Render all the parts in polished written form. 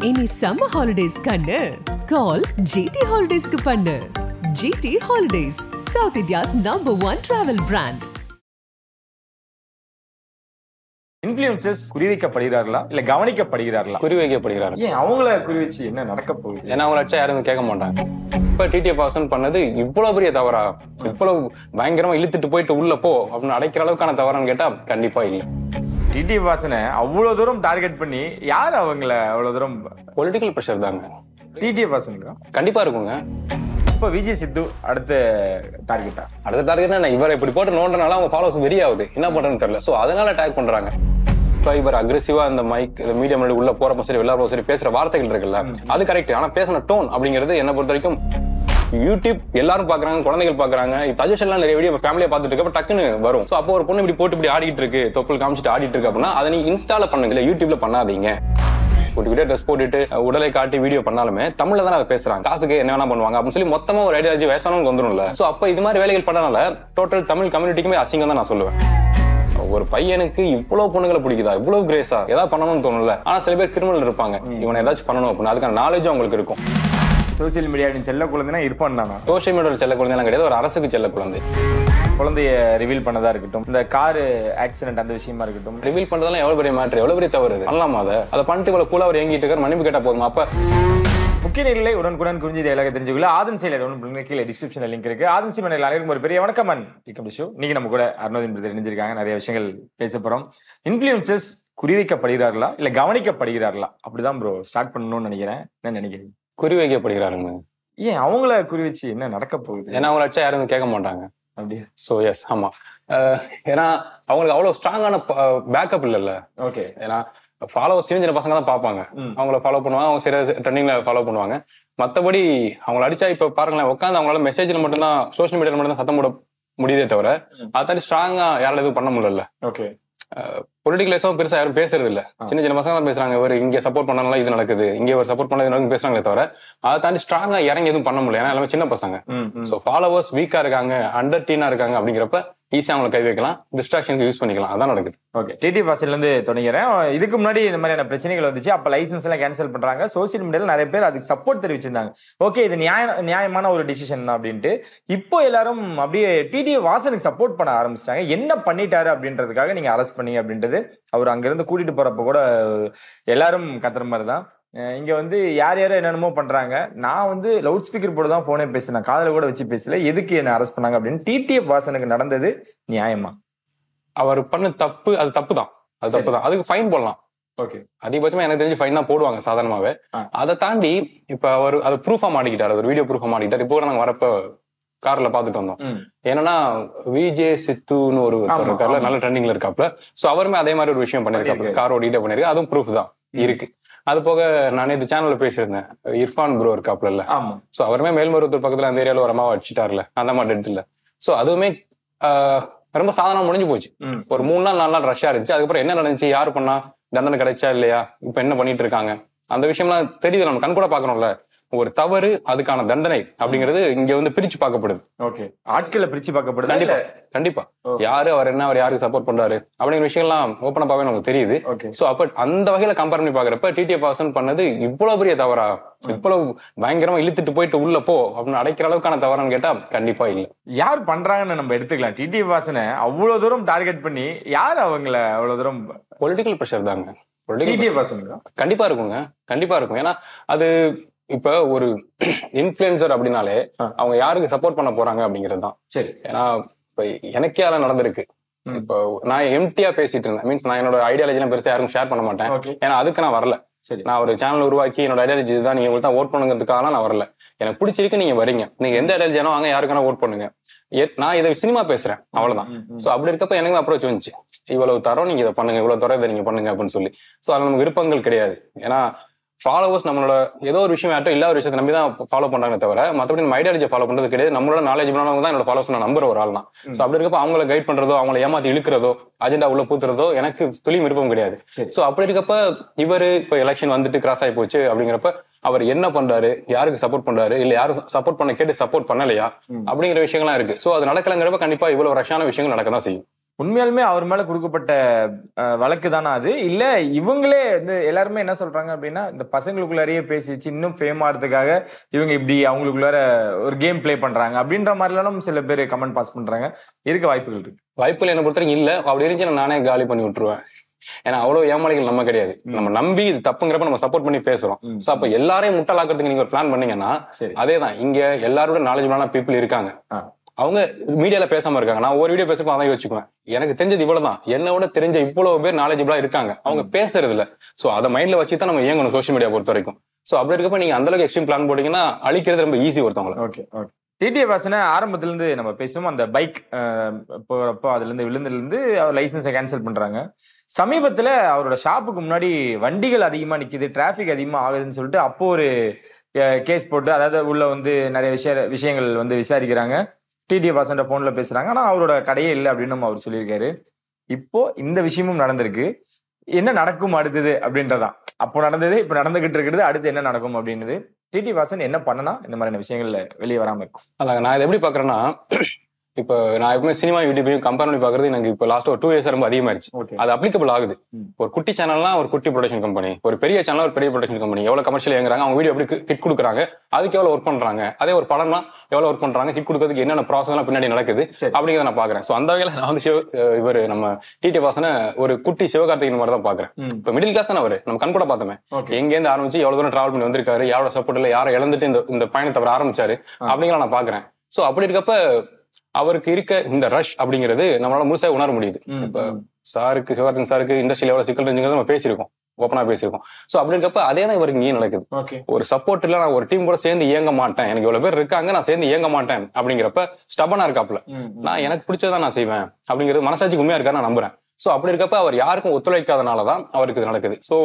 இனி summer holidays கண்ணு call GT Holidays க்கு பண்ணு. GT Holidays, South India's #1 travel brand. Influencers குறிவைக்கப்படுகிறார்களா இல்ல கவனிக்கப்படுகிறார்களா? குறிவைக்கப்படுகிறார்கள். ஏன் அவங்கள குறிவச்சு என்ன நடக்க போகுது? ஏன்னா அவங்கள அடிச்சா யாரும் கேட்க மாட்டாங்க. இப்ப டிடிஎஃப் வாசன் பண்ணது இவ்வளவு பெரிய தவறா, இவ்வளவு பயங்கரமா இழுத்துட்டு போயிட்டு உள்ள போ அப்படின்னு அடைக்கிற அளவுக்கான தவறான்னு கேட்டா கண்டிப்பா இல்லை. டிடிஎஃப் வாசனை அவ்வளவு தூரம் டார்கெட் பண்ணி யார் அவங்கள அவ்வளவு தூரம்? பொலிட்டிக்கல் பிரஷர் தாங்க. டிடிஎஃப் வாசனுக்கா? கண்டிப்பா இருக்குங்க. இப்ப விஜய் சித்து அடுத்த டார்கெட்டா? அடுத்த டார்கெட் இவரை இப்படி போட்டு நோண்டனால அவங்க ஃபாலோவர்ஸ் வெறியாகுது, என்ன பண்றதுன்னு தெரியல. சோ அதனால அட்டாக் பண்றாங்க. இப்ப இவர் அக்ரெசிவா அந்த மைக் மீடியா முன்னாடி உள்ள போறப்ப சரி எல்லாரும் சரி பேசுற வார்த்தைகள் இருக்குல்ல, அது கரெக்ட். ஆனா பேசின டோன் அப்படிங்கிறது என்ன பொறுத்த வரைக்கும் யூடியூப் எல்லாரும் பாக்குறாங்க, குழந்தைகள் பாக்குறாங்க. இப்ப சஜஷன்லாம் நிறைய வீடியோ ஃபேமிலியா பாத்துட்டு இருக்கப்ப டக்குன்னு வரும். சோ அப்போ ஒரு பொண்ணு இப்படி போட்டு இப்படி ஆடிட்டு இருக்கு, தொப்புள் காமிச்சிட்டு ஆடிட்டு இருக்கு அப்படின்னா அதை நீ இன்ஸ்டால பண்ணுங்க, யூடியூப்ல பண்ணாதீங்க. போட்டுக்கிட்டே ட்ரெஸ் போட்டுட்டு உடலை காட்டி வீடியோ பண்ணாலுமே தமிழ்ல தானே அதை பேசுறாங்க, காசுக்கு என்ன வேணா பண்ணுவாங்க அப்படின்னு சொல்லி மொத்தமா ஒரு ஐடியாலஜி வயசானவங்க வந்துடும்ல. சோ அப்ப இது மாதிரி வேலைகள் பண்ணனால டோட்டல் தமிழ் கம்யூனிட்டிக்குமே அசிங்கம் தான் நான் சொல்லுவேன். ஒரு பையனுக்கு இவ்வளவு பொண்ணுங்களை பிடிக்குதா, இவ்வளவு கிரேஸா ஏதாவது பண்ணணும்னு தோணும்ல. ஆனா சில பேர் கிரிமினல் இருப்பாங்க, இவனை ஏதாச்சும் பண்ணணும் அப்படின்னு அதுக்கான நாலேஜும் அவங்களுக்கு இருக்கும். சோசியல் மீடியாவின் செல்ல குழந்தைனா இருப்பான் தானா? சோசியல் மீடியாவோட செல்ல குழந்தைலாம் கிடையாது, ஒரு அரசுக்கு செல்ல குழந்தை. குழந்தைய ரிவீல் பண்ணதா இருக்கட்டும், இந்த கார் ஆக்சிடென்ட் அந்த விஷயமா இருக்கட்டும், ரிவீல் பண்றதெல்லாம் எவ்வளவு பெரிய மேட்டர், எவ்வளவு பெரிய தவறு. பண்ணலாமா? அதை பண்ணிட்டு இவ்வளவு கூலா அவர் ஏங்கிட்டு இருக்காரு, மன்னிப்பு கேட்டா போதுமா? அப்ப முக்கிய நிலை உடனுக்குடன் குறிஞ்சி எல்லாரும் தெரிஞ்சுக்கல. ஆதன் செயலர் கீழே டிஸ்கிரிப்ஷன்ல லிங்க் இருக்கு. ஆதன் சி மனையில் அனைவருக்கும் ஒரு பெரிய வணக்கம். இன்னைக்கு நம்ம கூட அருணோதின் பிரதர் இணைஞ்சிருக்காங்க. நிறைய விஷயங்கள் பேச போறோம். இன்ஃப்ளூயன்சர்ஸ் குறிவைக்கப்படுகிறார்களா இல்ல கவனிக்கப்படுகிறார்களா? அப்படிதான் ப்ரோ ஸ்டார்ட் பண்ணணும்னு நினைக்கிறேன். என்ன நினைக்கிறீங்க? குறிவைக்கப்படுகிறாருங்க. ஏன் அவங்கள குறிவச்சு என்ன நடக்க போகுது? ஏன்னா அவங்கள அடிச்சா யாரும் கேட்க மாட்டாங்க. அப்படியே? சோ எஸ், ஆமா. ஏன்னா அவங்களுக்கு அவ்வளவு ஸ்ட்ராங்கான பேக்கப் இல்லைல்ல. ஓகே. ஏன்னா ஃபாலோவர்ஸ் சின்ன சின்ன பசங்க தான் பார்ப்பாங்க, அவங்கள ஃபாலோ பண்ணுவாங்க, அவங்க சரியா ட்ரெண்டிங்ல ஃபாலோ பண்ணுவாங்க. மற்றபடி அவங்கள அடிச்சா இப்ப பாருங்களேன், உட்காந்து அவங்களால மெசேஜ்ல மட்டும்தான், சோசியல் மீடியால மட்டும் தான் சத்தம் போட முடியுதே தவிர அதை தாண்டி ஸ்ட்ராங்கா யாரால எதுவும் பண்ண முடியல. ஓகே. பொலிட்டிக்கலைஸும் பெருசா யாரும் பேசுறது இல்ல, சின்ன சின்ன பசங்க தான் பேசுறாங்க. இவர் இங்க சப்போர்ட் பண்ணனால இது நடக்குது, இங்க ஒரு சப்போர்ட் பண்ணது நடக்குது பேசுறாங்களே தவிர அதை தாண்டி ஸ்ட்ராங்கா இறங்கி எதுவும் பண்ண முடியல. ஏன்னா எல்லாமே சின்ன பசங்க. சோ ஃபாலோவர்ஸ் வீக்கா இருக்காங்க, அண்டர் டீனா இருக்காங்க. அப்படிங்கிறப்ப ஈஸியா அவங்களை கை வைக்கலாம், டிஸ்ட்ராக்ஷனுக்கு யூஸ் பண்ணிக்கலாம். அதான் நடக்குது. ஓகே. டிடி வாசல்ல இருந்து தொடங்கிறேன். இதுக்கு முன்னாடி இந்த மாதிரியான பிரச்சனைகள் வந்துச்சு, அப்ப லைசன்ஸ் எல்லாம் கேன்சல் பண்றாங்க. சோசியல் மீடியால நிறைய பேர் அதுக்கு சப்போர்ட் தெரிவிச்சிருந்தாங்க. ஓகே, இது நியாயமான ஒரு டிசிஷன் தான் அப்படின்ட்டு. இப்போ எல்லாரும் அப்படியே டிடி வாசனுக்கு சப்போர்ட் பண்ண ஆரம்பிச்சிட்டாங்க. என்ன பண்ணிட்டாரு அப்படின்றதுக்காக நீங்க அரெஸ்ட் பண்ணீங்க அப்படின்றது அவர் அங்கிருந்து கூட்டிட்டு போறப்ப கூட எல்லாரும் கத்துற மாதிரிதான். இங்க யார் யாரும் என்னென்னமோ பண்றாங்க. நான் லவுட் ஸ்பீக்கர் போட்டு தான் போனே பேசினேன், காதல கூட வச்சு பேசல. எதுக்கு என்ன அரெஸ்ட் பண்ணாங்க அப்படின்னு. டிடிஎஃப் வாசனுக்கு நடந்தது நியாயமா? அவர் பண்ண தப்பு, அது தப்பு தான், அது தப்பு தான். அதுக்கு ஃபைன் போடலாம். ஓகே. அதிகபட்சமா எனக்கு தெரிஞ்சு ஃபைன் தான் போடுவாங்க சாதாரணமாவே. அதை தாண்டி இப்ப அவர் அது ப்ரூஃபா மாட்டிக்கிட்டாரு, ஒரு வீடியோ ப்ரூஃபா மாட்டிக்கிட்டாரு. இப்போ நாங்க வரப்ப கார்ல பாத்துட்டு வந்தோம். ஏன்னா விஜய் சித்துன்னு ஒரு இருக்காருல, நல்ல ட்ரெண்டிங்ல இருக்காப்ல. சோ அவருமே அதே மாதிரி ஒரு விஷயம் பண்ணிருக்காப்ல, கார் ஓடிட்டே பண்ணிருக்கு. அதுவும் ப்ரூஃப் தான் இருக்கு. அது போக நானே இந்த சேனல்ல பேசியிருந்தேன், இர்ஃபான் ப்ரோ இருக்காப்ல. சோ அவருமே மேல்மருவத்தூர் பக்கத்துல அந்த ஏரியால ஒரு அம்மாவை அடிச்சுட்டாருல, அந்த மாதிரி இடத்துல. சோ அதுவுமே ரொம்ப சாதாரணமா முடிஞ்சு போச்சு. ஒரு 3 நாள் 4 நாள் ரஷ்யா இருந்துச்சு. அதுக்கப்புறம் என்ன நடந்துச்சு, யாரு பண்ணா, தண்டனை கிடைச்சா இல்லையா, இப்ப என்ன பண்ணிட்டு இருக்காங்க, அந்த விஷயம்லாம் தெரியுது, நம்ம கண் கூட பாக்குறோம்ல. ஒரு தவறு, அதுக்கான தண்டனை அப்படிங்கிறது இங்க பிரிச்சு பார்க்கப்படுது. ஓகே. ஆட்களை பிரிச்சு பார்க்கப்படுது. கண்டிப்பா கண்டிப்பா. யாரு அவர் என்ன, அவர் யாருக்கு சப்போர்ட் பண்றாரு அப்படிங்கிற விஷயம்லாம் ஓப்பன் அப்பாவே நமக்கு தெரியுது. சோ அப்ப அந்த வகையில கம்பேர் பண்ணி பாக்குறப்ப டிடிஎஃப் வாசன் பண்ணது இவ்வளவு பெரிய தவறா, இவ்வளவு பயங்கரமா இழுத்துட்டு போயிட்டு உள்ள போ அப்படின்னு அடைக்கிற அளவுக்கான தவறான்னு கேட்டா கண்டிப்பா இல்ல. யார் பண்றாங்கன்னு நம்ம எடுத்துக்கலாம். டிடிஎஃப் வாசனை அவ்வளவு தூரம் டார்கெட் பண்ணி யார் அவங்கள அவ்வளவு தூரம்? பொலிட்டிக்கல் பிரஷர் தாங்க. கண்டிப்பா இருக்குங்க, கண்டிப்பா இருக்கும். ஏன்னா அது இப்ப ஒரு இன்ஃப்ளூயன்சர் அப்படின்னாலே அவங்க யாருக்கு சப்போர்ட் பண்ண போறாங்க அப்படிங்கிறது தான். சரி. ஏன்னா இப்ப எனக்கே அதெல்லாம் நடந்திருக்கு. இப்போ நான் எம்டியா பேசிட்டு இருந்தேன், மீன்ஸ் நான் என்னோட ஐடியாலஜி எல்லாம் பெருசா யாருக்கும் ஷேர் பண்ண மாட்டேன். ஏன்னா அதுக்கு நான் வரல. நான் ஒரு சேனல் உருவாக்கி என்னோட ஐடியாலஜி தான், நீங்க உங்களுக்கு தான் ஓட் பண்ணுங்கிறதுக்காக நான் வரல. எனக்கு பிடிச்சிருக்கு, நீங்க வரீங்க, நீங்க எந்த ஐடியாலஜியானோ வாங்க, யாருக்கான ஓட் பண்ணுங்க. நான் இதை சினிமா பேசுறேன், அவ்வளவுதான். சோ அப்படி இருக்கப்ப எனக்கு அப்ரோச் வந்துச்சு, இவ்வளவு தரம் நீங்க இதை பண்ணுங்க, இவ்வளவு தரம் இதை நீங்க பண்ணுங்க அப்படின்னு சொல்லி. சோ அதுல நமக்கு விருப்பங்கள் கிடையாது. ஏன்னா ஃபாலோவர்ஸ் நம்மளோட ஏதோ ஒரு விஷயம் ஆட்டோ இல்லாத ஒரு விஷயத்தை நம்பி தான் ஃபாலோ பண்றாங்க தவிர மற்றபடி நம்ம ஐடியாலஜியை ஃபாலோ பண்றது கிடையாது. நம்மளோட நாலேஜ் பண்ணவங்க தான் என்னோட ஃபாலோவர்ஸ் நான் நம்புற ஒரு ஆள் தான். சோ அப்படி இருக்கப்ப அவங்கள கைட் பண்றதோ, அவங்களை ஏமாத்தி இழுக்கிறதோ, அஜெண்டா உள்ள பூத்துறதோ எனக்கு துளி விருப்பம் கிடையாது. சோ அப்படி இருக்கப்ப இவரு இப்ப எலெக்ஷன் வந்துட்டு கிராஸ் ஆகி போச்சு அப்படிங்கிறப்ப அவர் என்ன பண்றாரு, யாருக்கு சப்போர்ட் பண்றாரு, இல்ல யாரும் சப்போர்ட் பண்ண கேட்டு சப்போர்ட் பண்ணலையா அப்படிங்கிற விஷயங்கள்லாம் இருக்கு. சோ அது நடக்கலங்கிறப்ப கண்டிப்பா இவ்வளவு ரஷ்யான விஷயங்கள் நடக்க தான் செய்யும். உண்மையாலுமே அவர் மேல கொடுக்கப்பட்ட வழக்கு தானா அது, இல்ல இவங்களே வந்து எல்லாருமே என்ன சொல்றாங்க அப்படின்னா, இந்த பசங்களுக்குள்ளாரையே பேசி வச்சு இன்னும் ஃபேம் ஆகிறதுக்காக இவங்க இப்படி அவங்களுக்குள்ளார ஒரு கேம் பிளே பண்றாங்க அப்படின்ற மாதிரிலாம் சில பேர் கமெண்ட் பாஸ் பண்றாங்க. இருக்க வாய்ப்புகள் இருக்கு? வாய்ப்புகள் என்ன பொறுத்தவரைக்கும் இல்ல. அப்படி இருந்துச்சு நானே காலி பண்ணி விட்டுருவேன். ஏன்னா அவ்வளவு ஏமாளிகள் நம்ம கிடையாது. நம்ம நம்பி இது தப்புங்கிறப்ப நம்ம சப்போர்ட் பண்ணி பேசுறோம். சோ அப்ப எல்லாரையும் முட்டாளாக்குறதுக்கு நீங்க ஒரு பிளான் பண்ணீங்கன்னா அதேதான். இங்க எல்லாரோட நாலேஜபிளான பீப்புள் இருக்காங்க, அவங்க மீடியால பேசாம இருக்காங்க. நான் ஒரு வீடியோ பேசுறப்ப அதான் யோசிச்சுக்குவேன், எனக்கு தெரிஞ்சது இவ்வளவுதான், என்னோட தெரிஞ்ச இவ்வளவு பேர் நாலேஜபிளா இருக்காங்க, அவங்க பேசுறது இல்ல. சோ அதை மைண்ட்ல வச்சுதான் நம்ம இயங்கணும் சோசியல் மீடியா பொறுத்த வரைக்கும். சோ அப்படி இருக்கப்ப நீங்க அந்த அளவுக்கு எக்ஸ்ட்ரீம் பிளான் போட்டீங்கன்னா அழிக்கிறது ரொம்ப ஈஸி ஒருத்தவங்களை. Okay okay. டிடிஏ வாசனை ஆரம்பத்துல இருந்து நம்ம பேசுவோம், அந்த பைக் போறப்போ அதுல இருந்து விழுந்துல அவர் லைசன்ஸை கேன்சல் பண்றாங்க. சமீபத்துல அவரோட ஷாப்புக்கு முன்னாடி வண்டிகள் அதிகமா நிக்குது, டிராபிக் அதிகமா ஆகுதுன்னு சொல்லிட்டு அப்போ ஒரு கேஸ் போட்டு, அதாவது உள்ள வந்து நிறைய விஷயங்கள் வந்து விசாரிக்கிறாங்க. டிடிஏ வாசன் போன்ல பேசுறாங்க, ஆனா அவரோட கடையே இல்லை அப்படின்னு அவர் சொல்லியிருக்காரு. இப்போ இந்த விஷயமும் நடந்திருக்கு. என்ன நடக்கும் அடுத்தது அப்படின்றதான். அப்போ நடந்தது, இப்ப நடந்துகிட்டு இருக்கிறது, அடுத்து என்ன நடக்கும் அப்படின்றது. டிடி வாசன் என்ன பண்ணனா இந்த மாதிரியான விஷயங்கள்ல வெளியே வராம இருக்கும்? அதான் நான் இதை எப்படி பாக்குறேன்னா, இப்போ நான் எப்பவுமே சினிமா யூடியூபையும் கம்பேர் பண்ணி பாக்குறது எனக்கு இப்போ லாஸ்ட் ஒரு 2 years ரொம்ப அதிகமாயிருச்சு. அது அப்ளிகபிள் ஆகுது. ஒரு குட்டி சேனல்னா ஒரு குட்டி ப்ரொடக்ஷன் கம்பெனி, ஒரு பெரிய சேனல் ஒரு பெரிய ப்ரொடக்ஷன் கம்பெனி, எவ்வளவு கமர்ஷியல் இயங்குறாங்க, அவங்க வீடியோ எப்படி ஹிட் கொடுக்குறாங்க, அதுக்கு எவ்வளவு ஒர்க் பண்றாங்க, அதே ஒரு படம்னா எவ்வளவு ஒர்க் பண்றாங்க, ஹிட் கொடுக்கறதுக்கு என்னென்ன ப்ராசஸ் எல்லாம் பின்னாடி நடக்குது அப்படிங்கிறத நான் பாக்குறேன். சோ அந்த வகையில நான் வந்து இவர் நம்ம டிடி வாசனை ஒரு குட்டி சிவகார்த்திகேயன் மாதிரி தான் பாக்குறேன். இப்போ மிடில் கிளாஸ் தான் அவரு, நம்ம கண் கூட பார்த்தோமே, எங்கேருந்து ஆரம்பிச்சு எவ்வளவு தூரம் டிராவல் பண்ணி வந்திருக்காரு, யாரோட சப்போர்ட் இல்ல, யாரை இழந்துட்டு இந்த பயணத்தை அவர் ஆரம்பிச்சாரு அப்படிங்கிற நான் பாக்குறேன். சோ அப்படி இருக்கப்ப அவருக்கு இருக்க இந்த ரஷ் அப்படிங்கிறது நம்மளால முழுசா உணர முடியுது. இப்ப சாருக்கு, சிவகார்த்திகேயன் சாருக்கு இண்டஸ்ட்ரியில எவ்வளவு சிக்கல் இருந்துங்கிறத நம்ம பேசியிருக்கோம், ஓப்பனா பேசியிருக்கோம். சோ அப்படி இருக்கப்ப அதே தான் இவருக்கு இங்கே நடக்குது. ஒரு சப்போர்ட் இல்ல, நான் ஒரு டீம் கூட சேர்ந்து இயங்க மாட்டேன், எனக்கு இவ்வளவு பேர் இருக்காங்க, நான் சேர்ந்து இயங்க மாட்டேன் அப்படிங்கிறப்ப ஸ்டபனா இருக்காப்ல. நான் எனக்கு பிடிச்சதான் நான் செய்வேன் அப்படிங்கிறது மனசாட்சிக்கு உண்மையா இருக்காரு நான் நம்புறேன். சோ அப்படி இருக்கப்ப அவர் யாருக்கும் ஒத்துழைக்காதனாலதான் அவருக்கு இது நடக்குது. சோ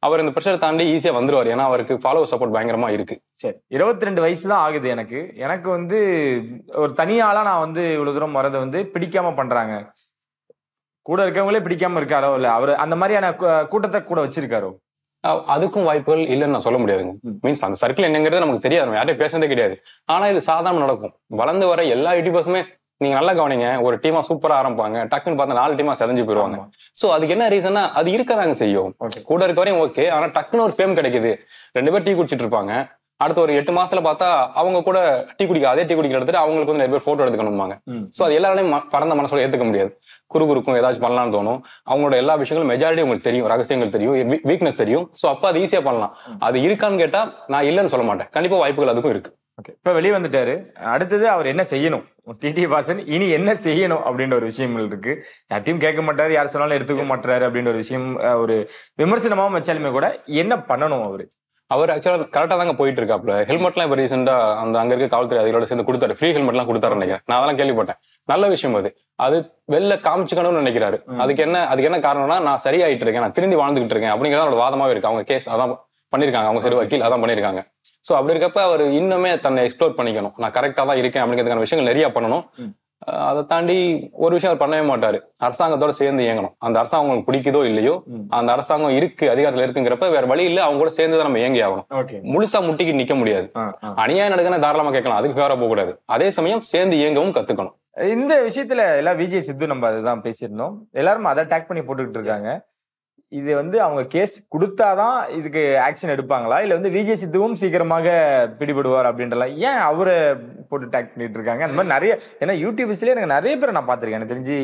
அவர் இந்த பிரஷர் தாண்டி ஈஸியா வந்துருவார், ஏன்னா அவருக்கு ஃபாலோவர் சப்போர்ட் பயங்கரமா இருக்கு. சரி, 22 வயசு தான் ஆகுது. எனக்கு வந்து ஒரு தனியாளா நான் வந்து இவ்வளவு தூரம் வரதை வந்து பிடிக்காம பண்றாங்க, கூட இருக்கவங்களே பிடிக்காம இருக்காரோ, இல்ல அவரு அந்த மாதிரியான கூட்டத்தை கூட வச்சிருக்காரோ? அதுக்கும் வாய்ப்புகள் இல்லைன்னு நான் சொல்ல முடியாதுங்க. மீன்ஸ் அந்த சர்க்கிள் என்னங்கிறது நமக்கு தெரியாது, நம்ம யார்ட்டையும் பேசுறதே கிடையாது. ஆனா இது சாதாரண நடக்கும். வளர்ந்து வர எல்லா யூடியூபர்ஸுமே நீங்க நல்லா கவனிங்க, ஒரு டீமா சூப்பரா ஆரம்பிப்பாங்க, டக்குன்னு பார்த்தா 4 டீமா செதஞ்சு போயிருவாங்க. சோ அதுக்கு என்ன ரீசன்னா, அது இருக்கதாங்க செய்யும். கூட இருக்க வரையும் ஓகே, ஆனா டக்குன்னு ஒரு ஃபேம் கிடைக்குது, 2 பேர் டீ குடிச்சிட்டு இருப்பாங்க, அடுத்த ஒரு 8 மாசத்துல பார்த்தா அவங்க கூட டீ குடிக்க, அதே டீ குடிக்கிற இடத்துல அவங்களுக்கு வந்து நிறைய பேர் போட்டோ எடுத்துக்கணும்பாங்க. சோ அது எல்லாராலையும் பறந்த மனசோட ஏத்துக்க முடியாது. குறுக்கும் ஏதாச்சும் பண்ணலாம்னு தோணும். அவங்களோட எல்லா விஷயங்களும் மெஜாரிட்டி உங்களுக்கு தெரியும், ரகசியங்கள் தெரியும், வீக்னஸ் தெரியும். சோ அப்ப அது ஈஸியா பண்ணலாம். அது இருக்கான்னு கேட்டா நான் இல்லைன்னு சொல்ல மாட்டேன், கண்டிப்பா வாய்ப்புகள் அதுக்கும் இருக்கு. இப்ப வெளியே வந்துட்டாரு, அடுத்தது அவர் என்ன செய்யணும், டிடி வாசன் இனி என்ன செய்யணும் அப்படின்ற ஒரு விஷயங்கள் இருக்கு. யார்ட்டையும் கேட்க மாட்டாரு, யார் சொன்னாலும் எடுத்துக்க மாட்டாரு அப்படின்ற ஒரு விஷயம் ஒரு விமர்சனமாவும் வச்சாலுமே கூட என்ன பண்ணணும் அவரு? அவர் ஆக்சுவலா கரெக்டா தாங்க போயிட்டு இருக்காப்ல. ஹெல்மெட்லாம் இப்ப ரீசெண்டா அங்க இருக்க காவல்துறை அதிகாரியோட சேர்ந்து கொடுத்தாரு, ஃப்ரீ ஹெல்மெட் எல்லாம் கொடுத்தாரு நினைக்கிறேன். நான் அதெல்லாம் கேள்விப்பட்டேன், நல்ல விஷயம். அது வெளில காமிச்சுக்கணும்னு நினைக்கிறாரு. அதுக்கு என்ன காரணம்னா, நான் சரியாயிட்டு இருக்கேன், நான் திரும்பி வாழ்ந்துகிட்டு இருக்கேன் அப்படிங்கிறத அவரோட வாதமாவே இருக்கு. அவங்க கேஸ் அதான் பண்ணிருக்காங்க, அவங்க சரி வக்கீல் அதான் பண்ணிருக்காங்க. சோ அப்படி இருக்கப்ப அவர் இன்னுமே தன்னை எக்ஸ்ப்ளோர் பண்ணிக்கணும், நான் கரெக்டா தான் இருக்கேன் அப்படிங்கிறதுக்கான விஷயங்கள் நிறைய பண்ணணும். அதை தாண்டி ஒரு விஷயம் அவர் பண்ணவே மாட்டாரு, அரசாங்கத்தோட சேர்ந்து இயங்கணும். அந்த அரசாங்கம் உங்களுக்கு பிடிக்குதோ இல்லையோ, அந்த அரசாங்கம் இருக்கு, அதிகாரத்துல இருக்குங்கிறப்ப வேற வழி இல்ல, அவங்க கூட சேர்ந்து தான் நம்ம இயங்கி ஆகணும். முழுசா முட்டிக்கு நிக்க முடியாது. அநியாயம் நடக்குன்னா தாராளமா கேட்கலாம், அதுக்கு ஃபேவரா போக கூடாது. அதே சமயம் சேர்ந்து இயங்கவும் கத்துக்கணும். இந்த விஷயத்துல எல்லாம் விஜய் சித்து நம்ம அதுதான் பேசியிருந்தோம், எல்லாரும் அதை டேக் பண்ணி போட்டுக்கிட்டு இருக்காங்க. இது வந்து அவங்க கேஸ் கொடுத்தாதான் இதுக்கு ஆக்ஷன் எடுப்பாங்களா, இல்ல வந்து விஜய் சித்துவும் சீக்கிரமாக பிடிபடுவார் அப்படின்றலாம் ஏன் அவரை போட்டு டேக் பண்ணிட்டு இருக்காங்க? அந்த மாதிரி நிறைய, ஏன்னா யூடியூப்ஸ்லயே எனக்கு நிறைய பேரை நான் பாத்திருக்கேன். எனக்கு தெரிஞ்சு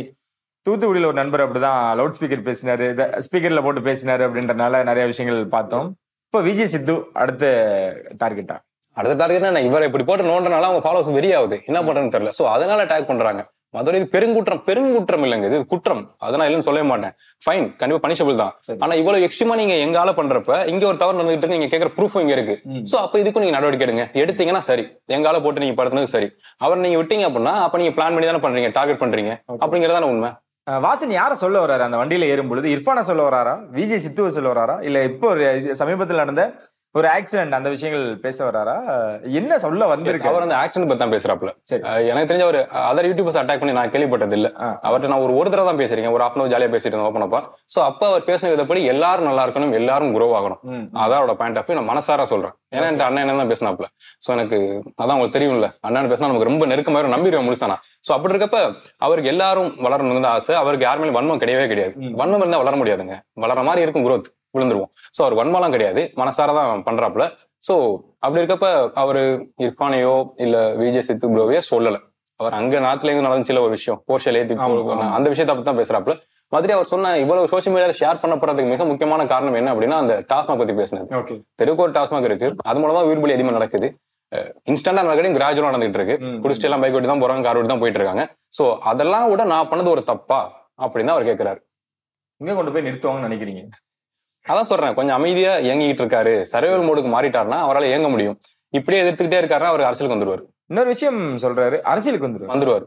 தூத்துக்குடியில ஒரு நண்பர் அப்படிதான் லவுட் ஸ்பீக்கர் பேசினாரு, ஸ்பீக்கர்ல போட்டு பேசினாரு அப்படின்றனால நிறைய விஷயங்கள் பார்த்தோம். இப்போ விஜய் சித்து அடுத்த டார்கெட்டா? அடுத்த டார்கெட் இவரை இப்படி போட்டு நோண்டனால அவங்க ஃபாலோவர்ஸ் வெறியாகுது, என்ன பண்றதுன்னு தெரியல. சோ அதனால அட்டாக் பண்றாங்க. மதுரை இது பெருங்குற்றம் இல்லைங்க, இது குற்றம். அதனால இல்லைன்னு சொல்லவே மாட்டேன், ஃபைன், கண்டிப்பா பனிஷபிள் தான். ஆனா இவ்வளவு எக்ஸ்ட்ரீமா நீங்க எங்கால பண்றப்ப இங்க ஒரு தவறு நடந்துகிட்டு நீங்க கேட்கற ப்ரூஃப் இங்க இருக்கு. சோ அப்ப இதுக்கும் நீங்க நடவடிக்கை எடுங்க, எடுத்தீங்கன்னா சரி, எங்கால போட்டு நீங்க படுத்துனது சரி. அவர் நீங்க விட்டீங்க அப்படின்னா அப்ப நீங்க பிளான் பண்ணி தானே பண்றீங்க, டார்கெட் பண்றீங்க அப்படிங்கறதான உண்மை. வாசன் யார சொல்ல வர்றாரு அந்த வண்டியில ஏறும் பொழுது? இர்ஃபானா சொல்ல வராரா, விஜய் சித்துவை சொல்ல வராரா, இல்ல இப்போ சமீபத்தில் நடந்த ஒரு ஆக்சிடென்ட் அந்த விஷயங்கள் பேச வராரா? என்ன சொல்ல வந்திருக்கு? அவர் அந்த ஆக்சிடென்ட் பத்தி தான் பேசுறாப்ல. எனக்கு தெரிஞ்ச ஒரு அதர் யூடியூபர்ஸ் அட்டாக் பண்ணி நான் கேள்விப்பட்டது இல்ல. அவர்கிட்ட நான் ஒரு தடவை தான் பேசிருக்கேன். ஒரு 1/2 ஜாலியா பேசிட்டு இருந்தோம் ஓப்பனப்பா. சோ அப்ப அவர் பேசின விதப்படி எல்லாரும் நல்லா இருக்கணும், எல்லாரும் குரோ ஆகணும், அதான் அவரோட பாயிண்ட் ஆஃப் வியூ. நான் மனசார சொல்றேன். ஏன்னா என் அண்ணன் என்ன தான் பேசினாப்ல. சோ எனக்கு அதான் உங்களுக்கு தெரியும்ல, அண்ணன் பேசினா நமக்கு ரொம்ப நெருக்கமாக நம்பிடுவேன் முழுசானா. சோ அப்படி இருக்கப்ப அவருக்கு எல்லாரும் வளரணும்னு தான் ஆசை. அவருக்கு யாருமே வன்மம் கிடையவே கிடையாது. வன்மம் இருந்தா வளர முடியாதுங்க. வளர மாதிரி இருக்கும் குரோத், விழுந்துருவோம். சோ அவர் வன்மலாம் கிடையாது, மனசாரதான் பண்றாப்ல. சோ அப்படி இருக்கப்ப அவரு இர்ஃபானையோ இல்ல விஜய் சேத்து ப்ரோவையோ சொல்லல. அவர் அங்க நாட்டுல இருந்து நடந்துச்சுல ஒரு விஷயம், போர்ஷல் ஏத்தி அந்த விஷயத்த பத்தி தான் பேசுறாப்ல. மாதிரி அவர் சொன்ன இவ்வளவு சோசியல் மீடியால ஷேர் பண்ணப்படுறதுக்கு மிக முக்கியமான காரணம் என்ன அப்படின்னா அந்த டாஸ்மாக் பத்தி பேசினது. தெருக்கு ஒரு டாஸ்மாக் இருக்கு, அது மூலமா உயிர் பலி அதிகமா நடக்குது. இன்ஸ்டன்டா நடக்கடி கிராஜுவலா நடந்துட்டு இருக்கு. குடிச்சிட்டு எல்லாம் பைக் ஓட்டி தான் போறாங்க, கார் ஓட்டி தான் போயிட்டு இருக்காங்க. சோ அதெல்லாம் விட நான் பண்ணது ஒரு தப்பா அப்படின்னு அவர் கேட்கிறாரு. இங்க கொண்டு போய் நிறுத்துவாங்கன்னு நினைக்கிறீங்க? அதான் சொல்றேன், கொஞ்சம் அமைதியா இயங்கிட்டு இருக்காரு. சர்வைவல் மோடுக்கு மாறிட்டாருன்னா அவரால் இயங்க முடியும். இப்படியே எதிர்த்துக்கிட்டே இருக்காருன்னா அவர் அரசியலுக்கு வந்துருவாரு. இன்னொரு விஷயம் சொல்றாரு, அரசியலுக்கு வந்துருவாரு.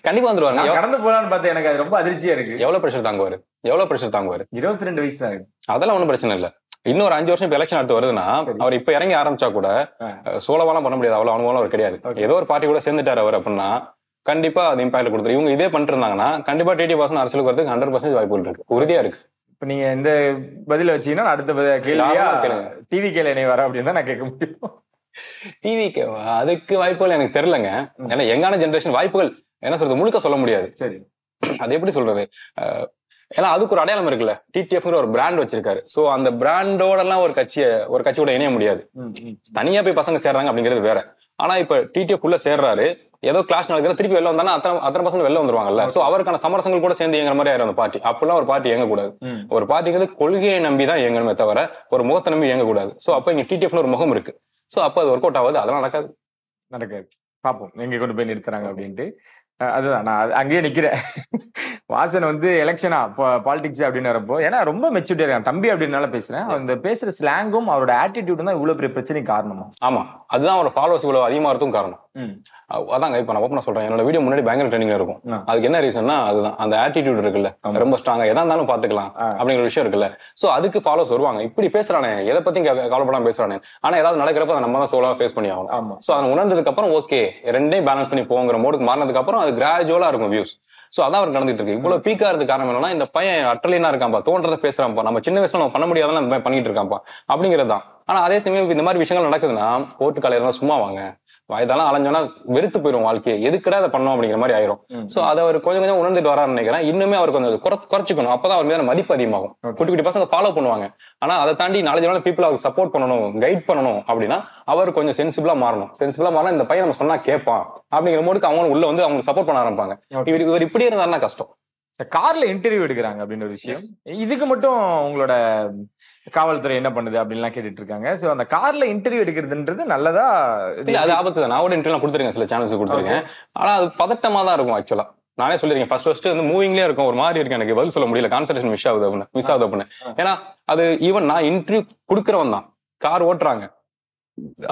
கண்டிப்பா வந்துருவாரு. கடந்து போலான்னு பார்த்தா எனக்கு அது ரொம்ப அதிர்ச்சியா இருக்கு. எவ்வளவு பிரஷர் தாங்குவாரு? 22 வயசு தான் இருக்கு. அதெல்லாம் ஒண்ணும் பிரச்சனை இல்ல. இன்னொரு 5 வருஷம் இப்ப எலெக்ஷன் அடுத்து வருதுன்னா அவர் இப்ப இறங்கி ஆரம்பிச்சா கூட சோலவாலாம் பண்ண முடியாது. அவ்வளவு அனுபவம் அவர் கிடையாது. ஏதோ ஒரு பார்ட்டி கூட சேர்ந்துட்டாரு அவர் அப்படின்னா கண்டிப்பா அது இம்பாக்ட் கொடுத்துரு. இவங்க இதே பண்ணிட்டு இருந்தாங்கன்னா கண்டிப்பா டிடி வாசன் அரசியலுக்கு வரதுக்கு 100% வாய்ப்புகள் இருக்கு, உறுதியா இருக்கு. இப்ப நீங்க இந்த பதில வச்சீங்கன்னா அடுத்த கேள்வியா டிவி கேல இணைவாரா அப்படின்னு தான் நான் கேட்க முடியும். டிவி கேவா? அதுக்கு வாய்ப்புகள் எனக்கு தெரியலங்க. ஏன்னா எங்கான ஜெனரேஷன் வாய்ப்புகள் என்ன சொல்றது முழுக்க சொல்ல முடியாது. சரி, அது எப்படி சொல்றது? ஏன்னா அதுக்கு ஒரு அடையாளம் இருக்குல்ல, டிடிஎஃப்ங்கிற ஒரு பிராண்ட் வச்சிருக்காரு. சோ அந்த பிராண்டோட எல்லாம் ஒரு கட்சியோட இணைய முடியாது. தனியா போய் பசங்க சேர்றாங்க அப்படிங்கிறது வேற. ஆனா இப்ப டிடிஎஃப் உள்ள சேர்றாரு, ஏதோ கிளாஸ் நடக்குது, திருப்பி வெளில வந்தானா அத்தனை பசங்க வெளில வந்துருவாங்கல்ல. சோ அவருக்கான சமரசங்கள் கூட சேர்ந்து இயங்குற மாதிரி ஆயிரும் அந்த பார்ட்டி. அப்பெல்லாம் ஒரு பார்ட்டி இயங்கக்கூடாது. ஒரு பார்ட்டிங்கிறது கொள்கையை நம்பி தான் இயங்கணுமே தவிர ஒரு முகத்தை நம்பி இயங்கக்கூடாது. சோ அப்ப இங்க டிடிஎஃப்னு ஒரு முகம் இருக்கு. சோ அப்ப அது ஒர்க் அவுட் ஆகுது. அதெல்லாம் நடக்காது. பாப்போம் எங்க கொண்டு போய் நிறுத்துறாங்க அப்படின்ட்டு. அதுதான் நான் அங்கேயே நிக்கிறேன். வாசன் வந்து எலெக்ஷனா பாலிடிக்ஸ் அப்படின்னு வரப்போ, ஏன்னா ரொம்ப மெச்சூரிட்டியா இருக்கான் தம்பி அப்படின்னால பேசுறேன். அந்த பேசுற ஸ்லாங்கும் அவரோட ஆட்டிடியூடும் தான் இவ்வளவு பெரிய பிரச்சனைக்கு காரணமா? ஆமா, அதுதான் அவரோட ஃபாலோவர்ஸ் இவ்வளவு அதிகமா இருக்கும் காரணம். அதாங்க இப்ப நான் ஓப்பனா சொல்றேன், என்னோட வீடியோ முன்னாடி பயங்கர ட்ரெண்டிங்ல இருக்கும். அதுக்கு என்ன ரீசன்னா அதுதான் அந்த ஆட்டிடியூட் இருக்குல்ல, ரொம்ப ஸ்ட்ராங்கா எதா இருந்தாலும் பாத்துக்கலாம் அப்படிங்கிற விஷயம் இருக்குல்ல. சோ அதுக்கு ஃபாலோவர்ஸ் வருவாங்க. இப்படி பேசுறானே, எதை பத்தி கவலைப்படாம பேசுறானே, ஆனா ஏதாவது நடக்கிறப்ப நம்ம தான் சோலா ஃபேஸ் பண்ணி ஆகணும். சோ அதை உணர்ந்ததுக்கு அப்புறம் ஓகே ரெண்டையும் பேலன்ஸ் பண்ணி போங்கிற மோடுக்கு மாறினதுக்கு அப்புறம் அது கிராஜுவலா இருக்கும் வியூஸ். சோ அதான் அவர் நடந்துட்டு இருக்கு. இவ்வளவு பீக்கா இருக்கு காரணம் என்னன்னா இந்த பையன் அட்டலினா இருக்கான்பா, தோன்றதை பேசுறான்ப்பா, நம்ம சின்ன வயசுல நம்ம பண்ண முடியாதுன்னு அந்த பையன் பண்ணிட்டு இருக்கான்ப்பா அப்படிங்கிறது தான். ஆனா அதே சமயம் இந்த மாதிரி விஷயங்கள் நடக்குதுன்னா கோர்ட்டு காலையில சும்மா வாங்க, வயதாலாம் அலைஞ்சோன்னா வெறுத்து போயிடும் வாழ்க்கையை, எதுக்கடா அதை பண்ணோம் அப்படிங்கிற மாதிரி ஆயிரும். சோ அதை அவர் கொஞ்சம் கொஞ்சம் உணர்ந்துட்டு வரான்னு நினைக்கிறேன். இன்னுமே அவர் கொஞ்சம் குறைச்சிக்கணும். அப்பதான் அவர் மீதான மதிப்பு அதிகமாகும். குட்டி குட்டி பசங்க ஃபாலோ பண்ணுவாங்க. ஆனா அதை தாண்டி நாலு பீப்புள் அவருக்கு சப்போர்ட் பண்ணணும், கைட் பண்ணணும் அப்படின்னா அவர் கொஞ்சம் சென்சிபிளா மாறணும். சென்சிபிளா மாறினா இந்த பையன் நம்ம சொன்னா கேட்பான் அப்படிங்கிற போதுக்கு அவங்க உள்ள வந்து அவங்க சப்போர்ட் பண்ண ஆரம்பிப்பாங்க. இவர் இப்படி இருந்தாருன்னா கஷ்டம். கார்ல இன்டர்வியூ எடுக்கிறாங்க அப்படின்னு ஒரு விஷயம், இதுக்கு மட்டும் உங்களோட காவல்துறை என்ன பண்ணுது அப்படின்லாம் கேட்டுட்டு இருக்காங்க. சோ அந்த கார்ல இன்டர்வியூ எடுக்கிறதுன்றது நல்லதா? இல்ல அது ஆபத்து தான். நான் ஒரு இன்டர்வியூ கொடுத்துருக்கேன், சில சேனல்ஸ் கொடுத்துருக்கேன். ஆனா அது பதட்டமா தான் இருக்கும். ஆக்சுவலா நானே சொல்லிருக்கேன், ஃபர்ஸ்ட் வந்து மூவிங்லேயே இருக்கும், ஒரு மாதிரி இருக்கு, எனக்கு பதில் சொல்ல முடியல, கான்சன்ட்ரேஷன் மிஸ் ஆகுது அப்படின்னு. ஏன்னா அது ஈவன் நான் இன்டர்வியூ கொடுக்கறவன் தான், கார் ஓட்டுறாங்க,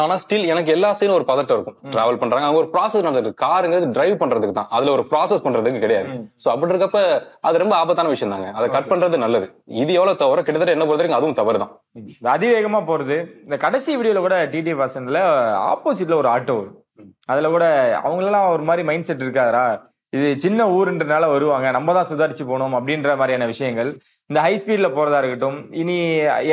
ஆனா ஸ்டில் எனக்கு எல்லா சைடும் ஒரு பதட்டம் இருக்கும். டிராவல் பண்றாங்க, அங்க ஒரு ப்ராசஸ் நடந்துருக்கு. காருங்கிறது டிரைவ் பண்றதுக்கு தான், அதுல ஒரு ப்ராசஸ் பண்றதுக்கு கிடையாது. சோ அப்படி இருக்கப்ப அது ரொம்ப ஆபத்தான விஷயம் தாங்க. அதை கட் பண்றது நல்லது. இது எவ்வளவு தவிர கிட்டத்தட்ட என்ன பொறுத்த வரைக்கும் அதுவும் தவறு தான். அதிவேகமா போறது. இந்த கடைசி வீடியோல கூட டிடி வாசன்ல ஆப்போசிட்ல ஒரு ஆட்டோ வரும். அதுல கூட அவங்களெல்லாம் ஒரு மாதிரி மைண்ட் செட் இருக்காதரா, இது சின்ன ஊருன்றனால வருவாங்க, நம்ம தான் சுதாரிச்சு போனோம் அப்படின்ற மாதிரியான விஷயங்கள். இந்த ஹை ஸ்பீட்ல போறதா இருக்கட்டும், இனி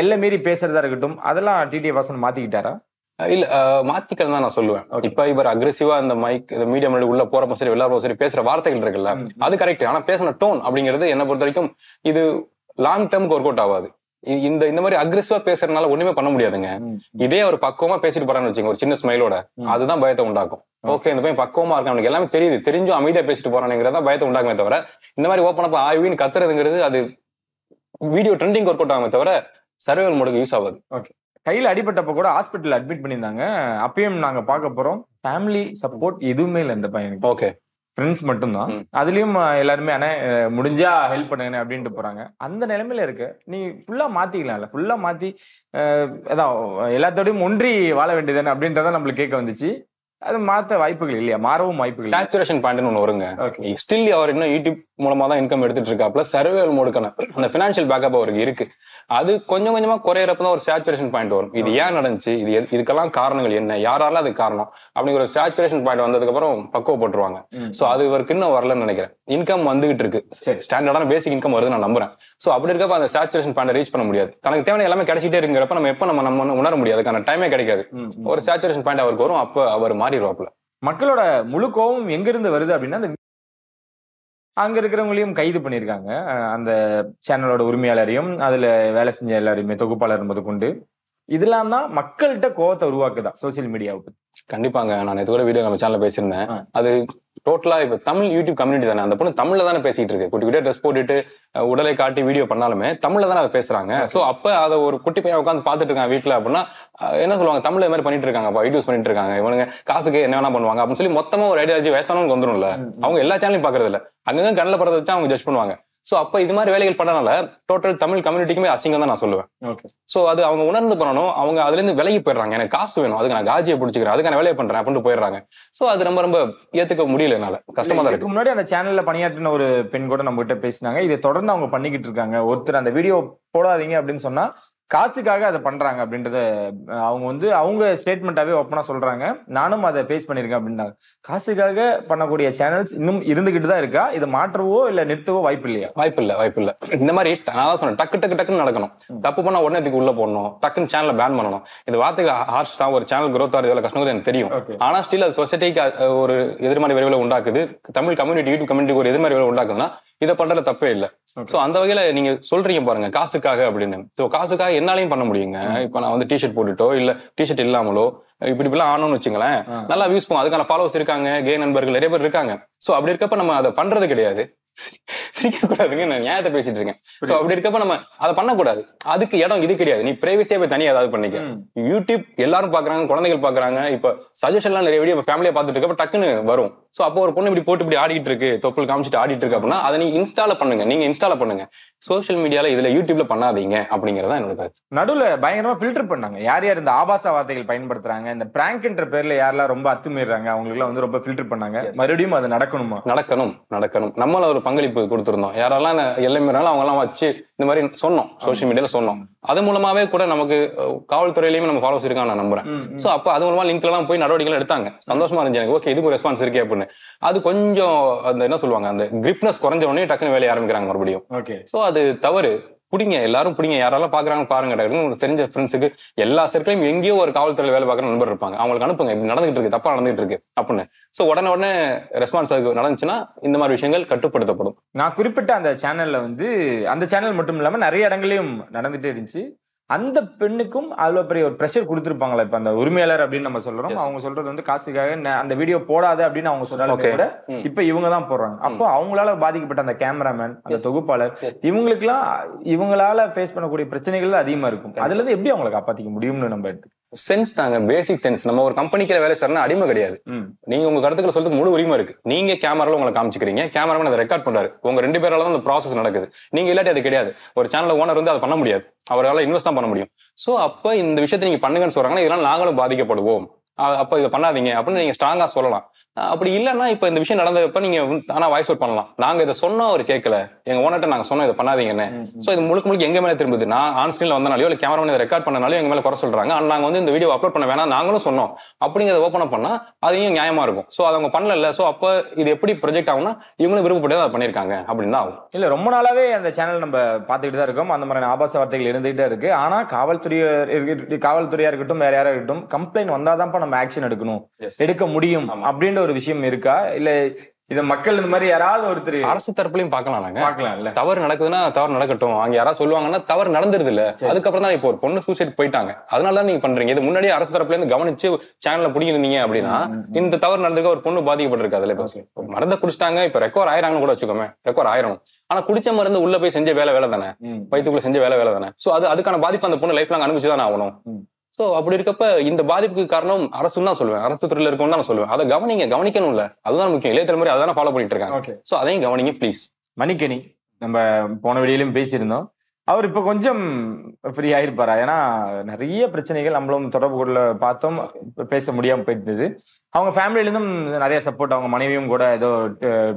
எல்லை மீறி பேசுறதா இருக்கட்டும், அதெல்லாம் டிடி வாசன் மாத்திக்கிட்டாரா? இல்ல மாத்திக்கிறது தான் நான் சொல்லுவேன். இப்ப இவர் அக்ரெசிவா இந்த மைக் மீடியா முன்னாடி உள்ள போறப்போ சரி எல்லாரும் சரி பேசுற வார்த்தைகள் இருக்குல்ல, அது கரெக்ட். ஆனா பேசின டோன் அப்படிங்கிறது என்ன பொறுத்த வரைக்கும் இது லாங் டேர்முக்கு ஒர்க் அவுட் ஆகாது. இந்த மாதிரி அக்ரெசிவா பேசுறதுனால ஒண்ணுமே பண்ண முடியாதுங்க. இதே ஒரு பக்குவமா பேசிட்டு போறான்னு வச்சுங்க, ஒரு சின்ன ஸ்மைலோட, அதுதான் பயத்தை உண்டாக்கும். ஓகே இந்த பையன் பக்குவமா இருக்கு, அவனுக்கு எல்லாமே தெரியுது, தெரிஞ்சும் அமைதியா பேசிட்டு போறானுங்கிறதா பயத்தை உண்டாக்குமே தவிர இந்த மாதிரி ஓப்பன் அப் ஆய்வின்னு கத்துறதுங்கிறது அது வீடியோ ட்ரெண்டிங் ஒர்க் அவுட் ஆகுமே தவிர சர்வைவல் மோடுக்கு யூஸ் ஆகாது. ஓகே, கையில அடிபட்டப்ப கூட ஹாஸ்பிட்டல் அட்மிட் பண்ணியிருந்தாங்க. அப்பயும் நாங்க பார்க்க போறோம், ஃபேமிலி சப்போர்ட் எதுவுமே இல்லை இந்த பையனுக்கு. ஓகே, ஃப்ரெண்ட்ஸ் மட்டும்தான். அதுலயும் எல்லாருமே அண்ணே முடிஞ்சா ஹெல்ப் பண்ணுங்க அப்படின்ட்டு போறாங்க. அந்த நிலைமையில இருக்கு, நீ ஃபுல்லா மாத்திக்கலாம்ல, ஃபுல்லா மாத்தி அதான் எல்லாத்தோடையும் ஒன்றி வாழ வேண்டியதுன்னு அப்படின்றத நம்மளுக்கு கேட்க வந்துச்சு. அது மாத்த வாய்ப்புகள் இல்லையா? மாறவும் வாய்ப்புகள். சேச்சுரேஷன் பாயிண்ட் ஒன்று வருங்க. ஸ்டில் அவர் இன்னும் யூடியூப் மூலமா தான் இன்கம் எடுத்துட்டு இருக்காப்ல. சர்வேல் மோடுக்கான அந்த பினான்சியல் பேக்கப் அவருக்கு இருக்கு. அது கொஞ்சம் கொஞ்சமா குறையறப்ப தான் ஒரு சேச்சுரேஷன் பாயிண்ட் வரும். இது ஏன் நடந்துச்சு, இதுக்கெல்லாம் காரணங்கள் என்ன, யாரால அது காரணம் அப்படிங்கிற ஒரு சேச்சுரேஷன் பாயிண்ட் வந்ததுக்கு அப்புறம் பக்குவப்பட்டுருவாங்க. சோ அது இவருக்கு இன்னும் வரலன்னு நினைக்கிறேன். இன்கம் வந்துகிட்டு இருக்கு, ஸ்டாண்டர்டான பேசிக் இன்கம் வருது நான் நம்புறேன். சோ அப்படி இருக்கப்ப அந்த சேச்சுரேஷன் பாயிண்ட் ரீச் பண்ண முடியாது. தனக்கு தேவையான எல்லாமே கிடைச்சிட்டே இருக்கிறப்ப நம்ம எப்ப நம்ம உணர முடியாது, அதுக்கான டைமே கிடைக்காது. ஒரு சேச்சுரேஷன் பாயிண்ட் அவருக்கு வரும், அப்ப அவர் மாறிடுவாப்ல. மக்களோட முழு கோபம் எங்க இருந்து வருது அப்படின்னா, அங்க இருக்கிறவங்களையும் கைது பண்ணிருக்காங்க. அந்த சேனலோட உரிமையாளரையும் அதுல வேலை செஞ்ச எல்லாரையுமே, தொகுப்பாளர் முதற்கொண்டு. இதெல்லாம் தான் மக்கள்கிட்ட கோவத்தை உருவாக்குதா சோசியல் மீடியாவுக்கு? கண்டிப்பாங்க. நான் இது கூட வீடியோ நம்ம சேனல்ல பேசியிருந்தேன். அது டோட்டலா இப்ப தமிழ் யூடியூப் கம்யூனிட்டி தானே. அந்த பொண்ணு தமிழ்ல தானே பேசிட்டு இருக்கு. குட்டி குட்டியா ட்ரெஸ் போட்டுட்டு உடலை காட்டி வீடியோ பண்ணாலுமே தமிழ்ல தானே அதை பேசுறாங்க. சோ அப்ப அதை ஒரு குட்டி பையன் உட்காந்து பாத்துட்டு இருக்காங்க வீட்டுல அப்படின்னா என்ன சொல்லுவாங்க, தமிழ்ல இது மாதிரி பண்ணிட்டு இருக்காங்க, வீடியோஸ் பண்ணிட்டு இருக்காங்க, இவனுங்க காசுக்கு என்ன வேணா பண்ணுவாங்க அப்படின்னு சொல்லி மொத்தமா ஒரு ஐடியாலஜி வயசானவங்க வந்துடும்ல. அவங்க எல்லா சேனலையும் பாக்குறது இல்ல, அங்கங்க கண்ணில் படுறத வச்சு அவங்க ஜட்ஜ் பண்ணுவாங்க. சோ அப்ப இது மாதிரி வேலைகள் பண்ணனால டோட்டல் தமிழ் கம்யூனிட்டிக்குமே அசிங்கம் தான் நான் சொல்லுவேன். சோ அது அவங்க உணர்ந்து பண்ணணும். அவங்க அதுல இருந்து விலகி போயிடுறாங்க. எனக்கு காசு வேணும், அதுக்கு நான் காஜியை பிடிச்சிக்கிறேன், அதுக்கு நான் வேலையை பண்றேன் அப்படின்னு போயிடுறாங்க. சோ அது ரொம்ப ரொம்ப ஏத்துக்க முடியல, என்னால கஷ்டமா தான் இருக்கு. முன்னாடி அந்த சேனல்ல பணியாற்றின ஒரு பெண் கூட நம்ம கிட்ட பேசினாங்க. இதை தொடர்ந்து அவங்க பண்ணிக்கிட்டு இருக்காங்க. ஒருத்தர் அந்த வீடியோ போடாதீங்க அப்படின்னு சொன்னா காசுக்காக அதை பண்றாங்க அப்படின்றத அவங்க அவங்க ஸ்டேட்மெண்டாவே ஓப்பனா சொல்றாங்க. நானும் அதை பேஸ் பண்ணிருக்கேன் அப்படின்னாங்க. காசுக்காக பண்ணக்கூடிய சேனல்ஸ் இன்னும் இருந்துகிட்டு தான் இருக்கா? இதை மாற்றவோ இல்ல நிறுத்தவோ வாய்ப்பு இல்லையா? வாய்ப்பு இல்ல. இந்த மாதிரி நான் தான் சொன்னேன், டக்குன்னு நடக்கணும். தப்பு பண்ணா உடனே இதுக்கு உள்ள போடணும், டக்குன்னு சேனலை பேன் பண்ணணும். இந்த வார்த்தைக்கு ஹார்ஷ் தான். ஒரு சேனல் growth ஆகுது எவ்வளவு கஷ்டம் எனக்கு தெரியும். ஆனா ஸ்டில் அது சொசைட்டிக்கு ஒரு எதிர்மறை விரைவில் உண்டாக்குது. தமிழ் கம்யூனிட்டி யூடியூப் கம்யூனிட்டிக்கு ஒரு எதிர்மறை விரைவில் உண்டாக்குதுன்னா இதை பண்றது தப்பே இல்லை. சோ அந்த வகையில நீங்க சொல்றீங்க பாருங்க, காசுக்காக அப்படின்னு. சோ காசுக்காக என்னாலையும் பண்ண முடியுங்க. இப்ப நான் டிஷர்ட் போட்டுட்டோ இல்ல டிஷர்ட் இல்லாமலோ இப்படி ஆனோன்னு வச்சுங்களேன், நல்லா வியூஸ் போகும், அதுக்கான ஃபாலோவர்ஸ் இருக்காங்க, கே நண்பர்கள் நிறைய பேர் இருக்காங்க. சோ அப்படி இருக்கப்ப நம்ம அதை பண்றது கிடையாது. சிரிக்க கூடாதுங்க, நான் நியாயத்தை பேசிட்டு இருக்கேன். சோ அப்படி இருக்கப்ப நம்ம அதை பண்ணக்கூடாது. அதுக்கு இடம் இது கிடையாது. நீ பிரைவசியா போய் தனியா ஏதாவது பண்ணிக்க. யூடியூப் எல்லாரும் பாக்குறாங்க, குழந்தைகள் பாக்குறாங்க. இப்ப சஜஷன் எல்லாம் நிறைய வீடியோ ஃபேமிலியா பாத்துட்டு இருக்கப்ப டக்குன்னு வரும். சோ அப்போ ஒரு பொண்ணு இப்படி போட்டு இப்படி ஆடிட்டு இருக்கு, தொப்புள் காமிச்சிட்டு ஆடிட்டு இருக்கு அப்படின்னா அதை நீங்க இன்ஸ்டால பண்ணுங்க. சோசியல் மீடியால இதுல யூடியூப்ல பண்ணாதீங்க அப்படிங்கறதா என்னோட கருத்து. நடுவுல பயங்கரமா ஃபில்டர் பண்ணாங்க. யார் யார் இந்த ஆபாச வார்த்தைகள் பயன்படுத்துறாங்க, இந்த பிராங்க்ன்ற பேர்ல யாரெல்லாம் ரொம்ப அத்துமீறாங்க, அவங்களுக்கு எல்லாம் ரொம்ப ஃபில்டர் பண்ணாங்க. மறுபடியும் அது நடக்கணும். நம்மள ஒரு பங்களிப்பு கொடுத்திருந்தோம். யாரெல்லாம் எல்லை மீறாலும் அவங்க எல்லாம் வச்சு இந்த மாதிரி சொன்னோம், சோசியல் மீடியால சொன்னோம். அது மூலமாவே கூட நமக்கு காவல்துறையிலயுமே நம்ம ஃபாலோவர்ஸ் இருக்கான்னு நான் நம்புறேன். சோ அப்ப அது மூலமா லிங்க்ல எல்லாம் போய் நடவடிக்கை எடுத்தாங்க. சந்தோஷமா இருந்துச்சு எனக்கு. ஓகே, இதுக்கு ரெஸ்பான்ஸ் இருக்கே அப்படின்னு. அது கொஞ்சம் அந்த என்ன சொல்லுவாங்க, அந்த கிரிப்னஸ் குறைஞ்ச உடனே டக்குன்னு வேலையை ஆரம்பிக்கிறாங்க மறுபடியும். சோ அது தவறு. பிடிங்க, எல்லாரும் பிடிங்க, யாரெல்லாம் பாக்குறாங்க பாருங்க. தெரிஞ்ச ஃப்ரெண்ட்ஸுக்கு எல்லா சர்க்கிளையும் எங்கேயோ ஒரு காவல்துறையில வேலை பார்க்குற நண்பர் இருப்பாங்க, அவங்களுக்கு அனுப்புங்க, இப்படி நடந்துகிட்டு இருக்கு, தப்பா நடந்துகிட்டு இருக்கு அப்படின்னு. சோ உடனே ரெஸ்பான்ஸ் நடந்துச்சுன்னா இந்த மாதிரி விஷயங்கள் கட்டுப்படுத்தப்படும். நான் குறிப்பிட்ட அந்த சேனல்ல அந்த சேனல் மட்டும் இல்லாம நிறைய இடங்களையும் நடந்துட்டே இருந்துச்சு. அந்த பெண்ணுக்கும் அவ்வளவு பெரிய ஒரு பிரஷர் கொடுத்துருப்பாங்களா? இப்ப அந்த உரிமையாளர் அப்படின்னு நம்ம சொல்றோம், அவங்க சொல்றது காசுக்காக அந்த வீடியோ போடாத அப்படின்னு அவங்க சொன்னாலும் கூட இப்ப இவங்க தான் போடுறாங்க. அப்போ அவங்களால பாதிக்கப்பட்ட அந்த கேமராமேன், அந்த தொகுப்பாளர், இவங்களால ஃபேஸ் பண்ணக்கூடிய பிரச்சனைகள் அதிகமா இருக்கும். அதுல இருந்து எப்படி அவங்களை காப்பாத்திக்க முடியும்னு நம்ம எடுத்து சென்ஸ் தாங்க, பேசிக் சென்ஸ். நம்ம ஒரு கம்பெனிக்கு வேலை செய்யறோம்னா அடிமை கிடையாது. நீங்க உங்க கருத்துக்களை சொல்றதுக்கு முழு உரிமை இருக்கு. நீங்க கேமரால உங்களை காமிச்சுக்கிறீங்க, கேமராமேன் அதை ரெக்கார்ட் பண்றாரு, உங்க 2 பேரால தான் அந்த ப்ராசஸ் நடக்குது. நீங்க இல்லாட்டி அது கிடையாது. ஒரு சேனல் ஓனர் அதை பண்ண முடியாது, அவரால் இன்வெஸ்ட் தான் பண்ண முடியும். சோ அப்ப இந்த விஷயத்தை நீங்க பண்ணுங்கன்னு சொல்றாங்கன்னா இதெல்லாம் நாங்களும் பாதிக்கப்படுவோம், அப்ப இதை பண்ணாதீங்க அப்படின்னு நீங்க ஸ்ட்ராங்கா சொல்லலாம். அப்படி இல்லைன்னா இப்ப இந்த விஷயம் நடந்தப்ப நீங்க ஆனா வாய்ஸ் அவுட் பண்ணலாம். நாங்க இதை சொன்னோம், அவர் கேட்கல, எங்க ஓனர்ட்ட நாங்க சொன்னோம் இதை பண்ணாதீங்கன்னு. சோ இது முழுக்க எங்க மேல திரும்புது. நான் ஆன் ஸ்கிரீன்ல வந்தனாலயோ இல்ல கேமரா இதை ரெக்கார்ட் பண்ணனாலயோ எங்க மேல குறை சொல்றாங்க. ஆனா நாங்க இந்த வீடியோ அப்லோட் பண்ண வேணாம் நாங்களும் சொன்னோம் அப்படிங்கறத ஓப்பன் பண்ணா அதையும் நியாயமா இருக்கும். சோ அதை அவங்க பண்ணல. சோ அப்ப இது எப்படி ப்ரொஜெக்ட் ஆகும்னா இவங்களும் விருப்பப்பட்டு அதை பண்ணிருக்காங்க அப்படின்னு தான் ஆகும். இல்ல ரொம்ப நாளாவே அந்த சேனல் நம்ம பாத்துக்கிட்டு தான் இருக்கோம். அந்த மாதிரி ஆபாச வார்த்தைகள் இருந்துகிட்டே இருக்கு. ஆனா காவல்துறையா இருக்கட்டும், வேற யாரா இருக்கட்டும், கம்ப்ளைண்ட் வந்தாதான் நம்ம ஆக்ஷன் எடுக்க முடியும் அப்படின்ற ஒரு விஷயம் இருக்கா? இல்ல இத மக்கள் இந்த மாதிரி யாராவது ஒருத்தர் அரசு தரப்புலையும் பார்க்கலாம். தவறு நடக்குதுன்னா தவறு நடக்கட்டும். அங்க யாராவது சொல்லுவாங்கன்னா தவறு நடந்துருது இல்ல, அதுக்கப்புறம் தான் இப்போ ஒரு பொண்ணு சூசைட் போயிட்டாங்க, அதனாலதான் நீங்க பண்றீங்க. இது முன்னாடியே அரசு தரப்புல இருந்து கவனிச்சு சேனல்ல பிடிக்கிருந்தீங்க அப்படின்னா இந்த தவறு நடந்திருக்க ஒரு பொண்ணு பாதிக்கப்பட்டிருக்கு. அதுல இப்ப மருந்தை குடிச்சிட்டாங்க, இப்ப ரெக்கவர் ஆயிராங்கன்னு கூட வச்சுக்கோமே, ரெக்கவர் ஆயிரும். ஆனா குடிச்ச மருந்து உள்ள போய் செஞ்ச வேலை தானே, வயிற்றுக்குள்ள செஞ்ச வேலை தானே. சோ அதுக்கான பாதிப்பு அந்த பொண்ணு லைஃப் லாங் அனுபவிச்சுதான் ஆகணும். சோ அப்படி இருக்கப்ப இந்த பாதிப்புக்கு காரணம் அரசுன்னு தான் சொல்லுவேன், அரசு துறையில இருக்கணும் தான் சொல்லுவேன். அதை கவனிக்கணும்ல, அதுதான் முக்கியம். இளைய தலைமுறை அதான் ஃபாலோ பண்ணிட்டு இருக்காங்க. சோ அதையும் கவனிங்க ப்ளீஸ். மணிக்கணி நம்ம போன வீடியோலயும் பேசியிருந்தோம். அவர் இப்ப கொஞ்சம் ஃப்ரீ ஆயிருப்பாரா? ஏன்னா நிறைய பிரச்சனைகள் நம்மளும் தொடர்பு கொள்ள பார்த்தோம், பேச முடியாம போயிருந்தது. அவங்க ஃபேமிலில இருந்தும் நிறைய சப்போர்ட், அவங்க மனைவியும் கூட ஏதோ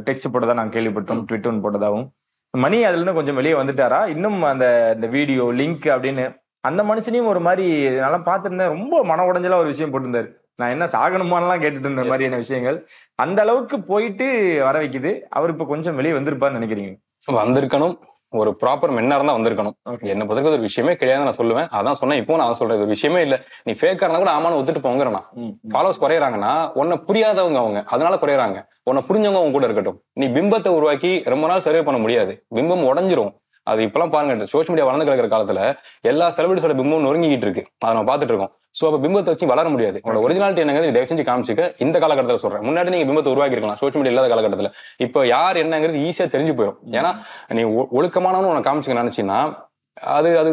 டெக்ஸ்ட் போட்டதா நாங்க கேள்விப்பட்டோம், ட்விட்டர் போட்டதாகவும். மணி அதுல இருந்து கொஞ்சம் வெளியே வந்துட்டாரா? இன்னும் அந்த வீடியோ லிங்க் அப்படின்னு அந்த மனுஷனையும் ஒரு மாதிரி நல்லா பார்த்துருந்தேன், ரொம்ப மன உடைஞ்சலா ஒரு விஷயம் போட்டிருந்தாரு. நான் என்ன சாகணுமான்லாம் கேட்டுட்டு இருந்த மாதிரியான விஷயங்கள் அந்த அளவுக்கு போயிட்டு வர வைக்குது. அவர் இப்ப கொஞ்சம் வெளியே வந்திருப்பான்னு நினைக்கிறீங்க? வந்திருக்கணும், ஒரு ப்ராப்பர் மென்னா இருந்தா வந்திருக்கணும். என்ன பொறுத்தவரைக்கும் ஒரு விஷயமே கிடையாது நான் சொல்லுவேன். அதான் சொன்னேன், இப்போ நான் சொல்றேன், ஒரு விஷயமே இல்ல. நீ ஃபேக்கா இருந்தா கூட ஆமான்னு ஒத்துட்டு போங்கிறனா. ஃபாலோவர்ஸ் குறையறாங்கன்னா உன்னை புரியாதவங்க அவங்க, அதனால குறையறாங்க. உன்னை புரிஞ்சவங்க அவங்க கூட இருக்கட்டும். நீ பிம்பத்தை உருவாக்கி ரொம்ப நாள் சர்வே பண்ண முடியாது, பிம்பம் உடஞ்சிரும். அது இப்பெல்லாம் பாருங்க, சோசியல் மீடியா வளர்ந்து கிடக்கிற காலத்துல எல்லா செலிபிரிட்டிஸோட பிம்பம் நொறுங்கிட்டு இருக்கு, அதை நம்ம பாத்துட்டு இருக்கோம். சோ அப்ப பிம்பத்தை வச்சு வளர முடியாது. உங்களோட ஒரிஜினாலிட்டி என்னங்கிறது நீ தயவு செஞ்சு காமிச்சுக்க. இந்த காலகட்டத்தில் சொல்றேன், முன்னாடி நீங்க பிம்பத்தை உருவாக்கி இருக்கலாம் சோசியல் மீடியா இல்லாத காலகட்டத்துல. இப்ப யார் என்னங்கிறது ஈஸியா தெரிஞ்சு போயிடும். ஏன்னா நீ ஒழுக்கமானவனு உனக்கு காமிச்சுக்க நினைச்சீங்கன்னா அது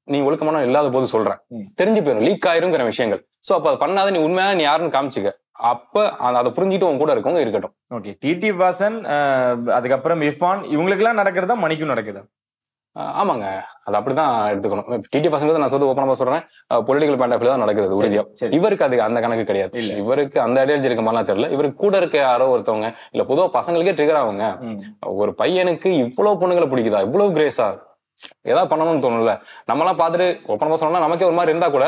நீ ஒழுக்கமான இல்லாத போது சொல்றேன், தெரிஞ்சு போயிடும், லீக் ஆயிருங்கிற விஷயங்கள். சோ அப்ப அதை பண்ணாத, நீ உண்மையா நீ யாருன்னு காமிச்சுக்க. அப்ப அதை புரிஞ்சுட்டு உங்க கூட இருக்கவங்க இருக்கட்டும். ஓகே, டிடி வாசன் அதுக்கப்புறம் இர்ஃபான் இவங்களுக்கு எல்லாம் நடக்கிறதா மணிக்கும் நடக்குதா? ஆமாங்க, அது அப்படிதான் எடுத்துக்கணும். டிடி பசங்க நான் சொல்றது ஓப்பனா சொல்றேன், பொலிட்டிக்கல் பாயிண்ட் ஆஃப் தான் நடக்கிறது உறுதியா. இவருக்கு அது அந்த கணக்கு கிடையாது. இவருக்கு அந்த ஐடியாலஜி இருக்க மாதிரிலாம் தெரியல. இவருக்கு கூட இருக்க யாரோ ஒருத்தவங்க, இல்ல பொதுவா பசங்களுக்கே ட்ரிகர் ஆகுங்க. ஒரு பையனுக்கு இவ்வளவு பொண்ணுங்களை பிடிக்குதா, இவ்வளவு கிரேஸா, ஏதாவது பண்ணணும்னு தோணும்ல. நம்ம எல்லாம் பாத்துட்டு ஓப்பனா சொன்னா நமக்கே ஒரு மாதிரி இருந்தா கூட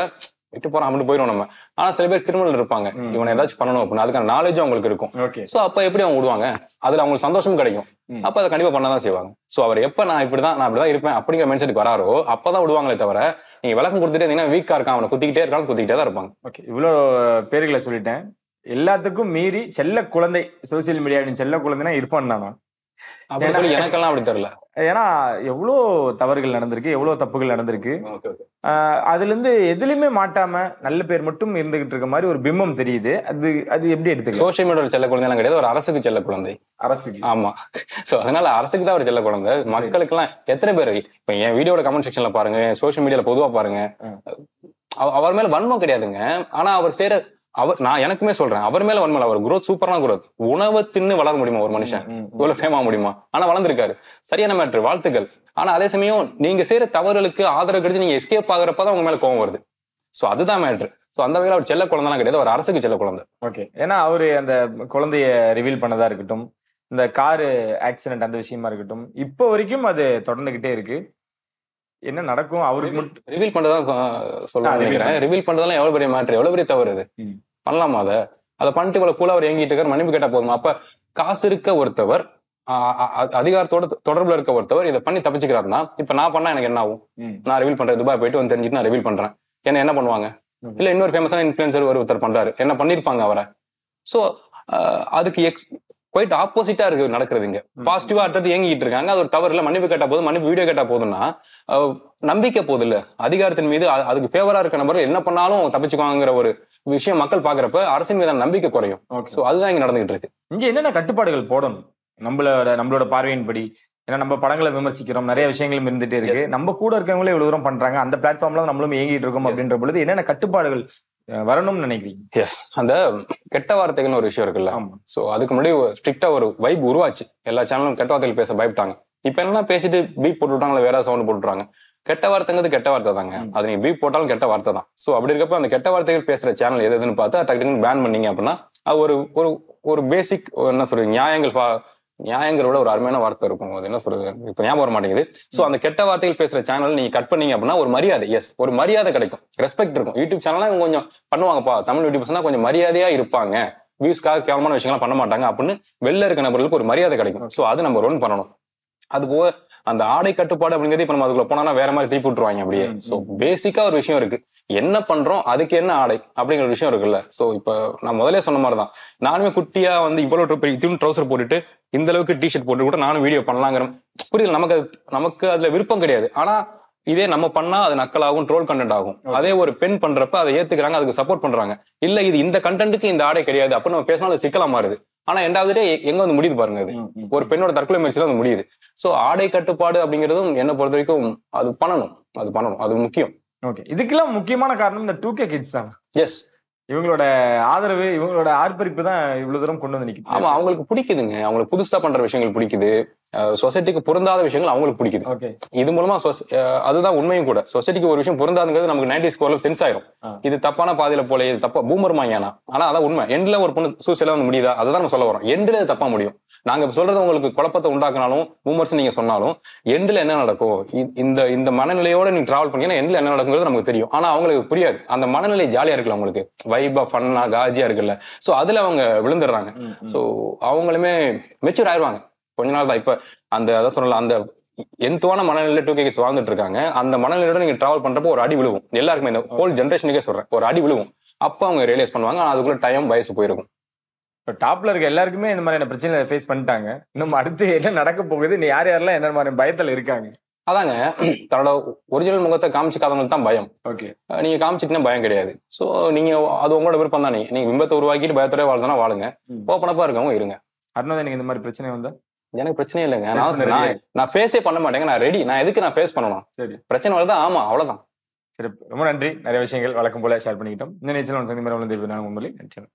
விட்டு போறோம் அப்படி போயிடும் நம்ம. ஆனா சில பேர் கிரிமினல் இருப்பாங்க, இவனை ஏதாச்சும் பண்ணணும் அப்படின்னு அதுக்கான நாலேஜும் அவங்களுக்கு இருக்கும். சோ அப்ப எப்படி அவங்க விடுவாங்க? அதுல அவங்களுக்கு சந்தோஷமும் கிடைக்கும். அப்ப அதை கண்டிப்பா பண்ணதான் செய்வாங்க. சோ அவர் எப்ப நான் இப்படிதான் இருப்பேன் அப்படிங்கிற மைண்ட் செட்டுக்கு வராரோ அப்பதான் விடுவாங்களே தவிர, நீங்க விளக்கம் கொடுத்துட்டே இருந்தீங்கன்னா வீக்கா இருக்கான் அவனை குத்திக்கிட்டே இருக்கான்னு குத்திக்கிட்டே தான் இருப்பாங்க. ஓகே, இவ்வளவு பேர்களை சொல்லிட்டேன். எல்லாத்துக்கும் மீறி செல்ல குழந்தை, சோசியல் மீடியாவின் செல்ல குழந்தைனா இர்ஃபான் தானா? அப்படி சொல்லி எனக்கெல்லாம் அப்படி தெரியல. ஏன்னா எவ்வளோ தவறுகள் நடந்திருக்கு, எவ்வளவு தப்புகள் நடந்திருக்கு. அதுல இருந்து எதுலயுமே மாட்டாம நல்ல பேர் மட்டும் இருந்துகிட்டு இருக்க மாதிரி ஒரு பிம்பம் தெரியுது. அது எப்படி எடுத்துக்க? சோசியல் மீடியா செல்ல குழந்தை எல்லாம் கிடையாது, ஒரு அரசுக்கு செல்ல குழந்தை. அரசுக்கு? ஆமா. சோ அதனால அரசுக்கு தான் ஒரு செல்ல குழந்தை. மக்களுக்கு எல்லாம் எத்தனை பேர் இப்ப என் வீடியோட கமெண்ட் செக்ஷன்ல பாருங்க, சோசியல் மீடியால பொதுவா பாருங்க, அவர் மேல வன்மம் கிடையாதுங்க. ஆனா அவர் செய்யற நான் எனக்குமே சொல்றேன், அவர் மேல வன்மம். அவர் குரோத் சூப்பரான குரோத். உணவை தின்னு வளர முடியுமா ஒரு மனுஷன்? இவ்வளவு ஃபேமா முடியுமா? ஆனா வளர்ந்துருக்காரு, சரியான மேட்ரு, வாழ்த்துக்கள். ஆனா அதே சமயம் நீங்க செய்யற தவறுகளுக்கு ஆதரவு கிடைச்சு நீங்க எஸ்கேப் ஆகுறப்பதான் உங்க மேல கோவம் வருது. சோ அதுதான் மேட்ரு. சோ அந்த வகையில அவர் செல்ல குழந்தைலாம் கிடையாது, அவர் அரசுக்கு செல்ல குழந்தை. ஓகே, ஏன்னா அவரு அந்த குழந்தைய ரிவீல் பண்ணதா இருக்கட்டும், இந்த காரு ஆக்சிடென்ட் அந்த விஷயமா இருக்கட்டும், இப்போ வரைக்கும் அது தொடர்ந்துகிட்டே இருக்கு. என்ன நடக்கும் அவருக்கு ரிவீல் பண்றதான் சொல்ல நினைக்கிறேன். ரிவீல் பண்றதெல்லாம் எவ்வளவு பெரிய மேட்ரு, எவ்வளவு பெரிய தவறு. அது பண்ணலாமா? அதை பண்ணிட்டு இவ்வளவு கூலா அவர் ஏங்கிட்டு இருக்காரு, மன்னிப்பு கேட்டா போதுமா? அப்ப காசு இருக்க ஒருத்தவர், அதிகாரத்தோட தொடர்புல இருக்க ஒருத்தவர் இதை பண்ணி தப்பிச்சுக்கிறாருன்னா இப்ப நான் பண்ணா எனக்கு என்ன ஆகும்? நான் ரிவீல் பண்றேன், துபாய் போயிட்டு வந்து தெரிஞ்சுட்டு நான் ரிவீல் பண்றேன், என்ன பண்ணுவாங்க? இல்ல இன்னொரு ஃபேமஸான இன்ஃபுளுசர் ஒருத்தர் பண்றாரு, என்ன பண்ணிருப்பாங்க அவரை? சோ அதுக்கு குவைட் ஆப்போசிட்டா இருக்கு நடக்கிறது. இங்க பாசிட்டிவா அடுத்தது ஏங்கிட்டு இருக்காங்க. அது ஒரு தவறு இல்ல, மன்னிப்பு கேட்டா போதும், மன்னிப்பு வீடியோ கேட்டா போதும்னா நம்பிக்கை போது இல்ல, அதிகாரத்தின் மீது அதுக்கு ஃபேவரா இருக்க நபர்கள் என்ன பண்ணாலும் தப்பிச்சுக்குவாங்கிற ஒரு விஷயம் மக்கள் பாக்குறப்ப அரசின் மீதான நம்பிக்கை குறையும். சோ அதுதான் இங்க நடந்துகிட்டு இருக்கு. இங்க என்னென்ன கட்டுப்பாடுகள் போடணும் நம்மளோட பார்வையின்படி? ஏன்னா நம்ம படங்களை விமர்சிக்கிறோம், நிறைய விஷயங்களும் இருந்துட்டே இருக்கு. நம்ம கூட இருக்கவங்களே இவ்வளவு தூரம் பண்றாங்க, அந்த பிளாட்ஃபார்ம்ல நம்மளும் இயங்கிட்டு இருக்கோம் அப்படின்ற பொழுது என்னென்ன கட்டுப்பாடுகள் வரணும்னு நினைக்கிறீங்க? எஸ், அந்த கெட்ட வார்த்தைகள்னு ஒரு விஷயம் இருக்குல்ல. சோ அதுக்கு முன்னாடி ஸ்ட்ரிக்டா ஒரு வைப் உருவாச்சு, எல்லா சேனலும் கெட்ட வார்த்தைகள் பேச பயப்பட்டாங்க. இப்ப என்ன பேசிட்டு பீப் போட்டு விட்டாங்களா, வேற சவுண்ட் போட்டுறாங்க. கெட்ட வார்த்தைங்கிறது கெட்ட வார்த்தை தாங்க, அது நீங்க பீப் போட்டாலும் கெட்ட வார்த்தை தான். சோ அப்படி இருக்கப்ப அந்த கெட்ட வார்த்தைகள் பேசுற சேனல் எதுன்னு பார்த்தா டக்குன்னு பேன் பண்ணீங்க அப்படின்னா அது ஒரு பேசிக் என்ன சொல்றது, நியாயங்களோட ஒரு அருமையான வார்த்தை இருக்கும், அது என்ன சொல்றது இப்ப ஞாபகம் வர மாட்டேங்குது. சோ அந்த கெட்ட வார்த்தைகள் பேசுற சேனல் நீங்க கட் பண்ணீங்க அப்படின்னா ஒரு மரியாதை, எஸ் ஒரு மரியாதை கிடைக்கும், ரெஸ்பெக்ட் இருக்கும். யூடியூப் சேனல்னா இவங்க கொஞ்சம் பண்ணுவாங்கப்பா, தமிழ் யூடியூப்ஸ்னா கொஞ்சம் மரியாதையா இருப்பாங்க, வியூஸ்க்காக கேவலமான விஷயங்கள்லாம் பண்ண மாட்டாங்க அப்படின்னு வெளில இருக்க நபர்களுக்கு ஒரு மரியாதை கிடைக்கும். சோ அது நம்பர் 1 பண்ணணும். அது போக அந்த ஆடை கட்டுப்பாடு அப்படிங்கிறது இப்ப நம்ம அதுக்குள்ள போனா வேற மாதிரி திருப்பி விட்டுருவாங்க அப்படியே. சோ பேசிக்கா ஒரு விஷயம் இருக்கு, என்ன பண்றோம் அதுக்கு என்ன ஆடை அப்படிங்கிற விஷயம் இருக்குல்ல. சோ இப்ப நான் முதலே சொன்ன மாதிரிதான், நானுமே குட்டியா வந்து இவ்வளவு ட்ரௌசர் போட்டுட்டு இந்த அளவுக்கு டிஷர்ட் போட்டு கூட நானும் வீடியோ பண்ணலாங்கிற புரியுது. நமக்கு அதுல விருப்பம் கிடையாது. ஆனா இதே நம்ம பண்ணா அது நக்கலாகும், ட்ரோல் கண்டென்ட் ஆகும். அதே ஒரு பெண் பண்றப்ப அதை ஏத்துக்கிறாங்க, அதுக்கு சப்போர்ட் பண்றாங்க. இல்ல இது இந்த கண்டென்ட்டுக்கு இந்த ஆடை கிடையாது அப்படின்னு நம்ம பேசினாலும் அது சிக்கலா மாறுது. ஆனா ரெண்டாவது எங்க வந்து முடியுது பாருங்க, அது ஒரு பெண்ணோட தற்கொலை முயற்சியில வந்து முடியுது. சோ ஆடை கட்டுப்பாடு அப்படிங்கிறதும் என்ன பொறுத்த வரைக்கும் அது பண்ணணும், அது முக்கியம். ஓகே, இதுக்கெல்லாம் முக்கியமான காரணம் இந்த 2K கிட்ஸ் தான். எஸ், இவங்களோட ஆதரவு, இவங்களோட ஆர்ப்பரிப்பு தான் இவ்வளவு தூரம் கொண்டு வந்து நிக்குது. ஆமா, அவங்களுக்கு பிடிக்குதுங்க, அவங்களுக்கு புதுசா பண்ற விஷயங்கள் பிடிக்குது. சொசைட்டிக்கு பொருந்தாத விஷயங்கள் அவங்களுக்கு பிடிக்குது. இது மூலமா அதுதான் உண்மையும் கூட. சொசைட்டிக்கு ஒரு விஷயம் பொருந்தாதுங்கிறது நமக்கு 90s ஸ்கோர்ல சென்ஸ் ஆயிரும். இது தப்பான பாதையில போல, இது தப்பா பூமர்மாங்கன்னா. ஆனா அதான் உண்மை. எண்ட்ல ஒரு பொண்ணு சூசைட்ல வந்து முடியுதா, அதுதான் நம்ம சொல்ல வரோம். எண்ட்ல தப்பா முடியும். நாங்க சொல்றது உங்களுக்கு குழப்பத்தை உண்டாக்குனாலும் பூமர்ஸ் நீங்க சொன்னாலும் எண்ட்ல என்ன நடக்கும், இந்த மனநிலையோட நீங்க டிராவல் பண்ணீங்கன்னா எண்ட்ல என்ன நடக்குங்கிறது நமக்கு தெரியும். ஆனா அவங்களுக்கு புரியாது. அந்த மனநிலை ஜாலியா இருக்குல்ல, அவங்களுக்கு வைபா ஃபன்னா காஜியா இருக்குல்ல, சோ அதுல அவங்க விழுந்துடுறாங்க. சோ அவங்களுமே மெச்சூர் ஆயிடுவாங்க கொஞ்ச நாள் தான். இப்ப அதான் சொல்லலாம், அந்த எந்தவான மனநிலையில 2K கிட்ஸ் வாழ்ந்துட்டு இருக்காங்க. அந்த மனநிலையோட நீங்க டிராவல் பண்றப்போ ஒரு அடி விழுவும் எல்லாருக்குமே. இந்த ஹோல் ஜென்ரேஷனுக்கே சொல்றேன், ஒரு அடி விழுவும். அப்ப அவங்க ரியலைஸ் பண்ணுவாங்க. அதுக்குள்ள டைம் வயசு போயிருக்கும். இப்போ டாப்ல இருக்க எல்லாருக்குமே இந்த மாதிரியான பிரச்சனை ஃபேஸ் பண்ணிட்டாங்க. இன்னும் அடுத்து என்ன நடக்க போகுது, நீ யார் யாரெல்லாம் என்ன மாதிரி பயத்துல இருக்காங்க? அதாங்க, தன்னோட ஒரிஜினல் முகத்தை காமிச்சிக்காதவங்களுக்கு தான் பயம். நீங்க காமிச்சிட்டுனா பயம் கிடையாது. சோ நீங்க அது உங்களோட விருப்பம் தான். நீங்க பிம்பத்தை உருவாக்கிட்டு பயத்தோட வாழ்ந்தா வாழுங்க, ஓப்பனப்பா இருக்கவங்க இருங்க. அருணா, எனக்கு இந்த மாதிரி பிரச்சனை வந்தா எனக்கு பிரச்சனை இல்லைங்க. நான் ஃபேஸே பண்ண மாட்டேங்க. நான் ரெடி. நான் எதுக்கு நான் ஃபேஸ் பண்ணணும்? சரி, பிரச்சனை வருதா, ஆமா, அவ்வளவுதான். சரி, ரொம்ப நன்றி. நிறைய விஷயங்கள் வழக்கம் போல ஷேர் பண்ணிக்கிட்டோம். இந்த நேரத்தில் நன்றி.